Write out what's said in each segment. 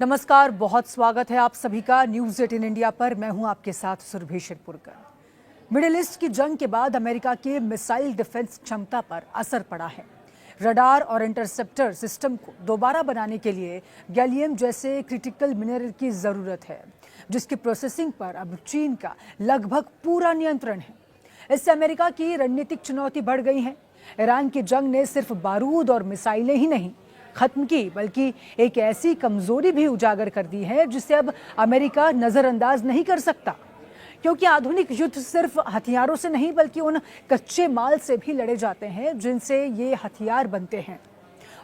नमस्कार, बहुत स्वागत है आप सभी का न्यूज़ 18 इंडिया पर। मैं हूं आपके साथ सुरभि शिरपुरकर। मिडिल ईस्ट की जंग के बाद अमेरिका के मिसाइल डिफेंस क्षमता पर असर पड़ा है। रडार और इंटरसेप्टर सिस्टम को दोबारा बनाने के लिए गैलियम जैसे क्रिटिकल मिनरल की ज़रूरत है, जिसकी प्रोसेसिंग पर अब चीन का लगभग पूरा नियंत्रण है। इससे अमेरिका की रणनीतिक चुनौती बढ़ गई है। ईरान की जंग ने सिर्फ बारूद और मिसाइलें ही नहीं खत्म की, बल्कि एक ऐसी कमजोरी भी उजागर कर दी है जिसे अब अमेरिका नजरअंदाज नहीं कर सकता। क्योंकि आधुनिक युद्ध सिर्फ हथियारों से नहीं बल्कि उन कच्चे माल से भी लड़े जाते हैं जिनसे ये हथियार बनते हैं।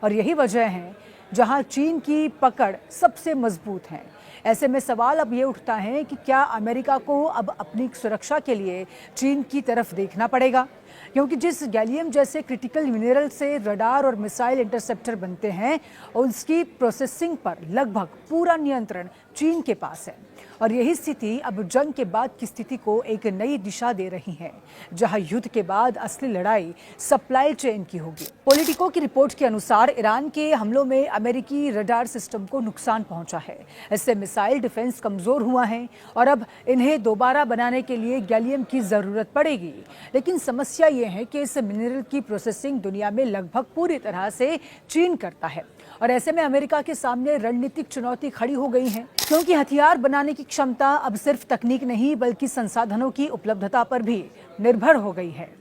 और यही वजह है जहां चीन की पकड़ सबसे मजबूत है। ऐसे में सवाल अब ये उठता है कि क्या अमेरिका को अब अपनी सुरक्षा के लिए चीन की तरफ देखना पड़ेगा, क्योंकि जिस गैलियम जैसे क्रिटिकल मिनरल से रडार और मिसाइल इंटरसेप्टर बनते हैं उसकी प्रोसेसिंग पर लगभग पूरा नियंत्रण चीन के पास है। और यही स्थिति अब जंग के बाद की स्थिति को एक नई दिशा दे रही है, जहां युद्ध के बाद असली लड़ाई सप्लाई चेन की होगी। पॉलिटिको की रिपोर्ट के अनुसार ईरान के हमलों में अमेरिकी रडार सिस्टम को नुकसान पहुंचा है। इससे मिसाइल डिफेंस कमजोर हुआ है और अब इन्हें दोबारा बनाने के लिए गैलियम की जरूरत पड़ेगी। लेकिन समस्या ये है कि इस मिनरल की प्रोसेसिंग दुनिया में लगभग पूरी तरह से चीन करता है। और ऐसे में अमेरिका के सामने रणनीतिक चुनौती खड़ी हो गई है, क्योंकि हथियार बनाने की क्षमता अब सिर्फ तकनीक नहीं बल्कि संसाधनों की उपलब्धता पर भी निर्भर हो गई है।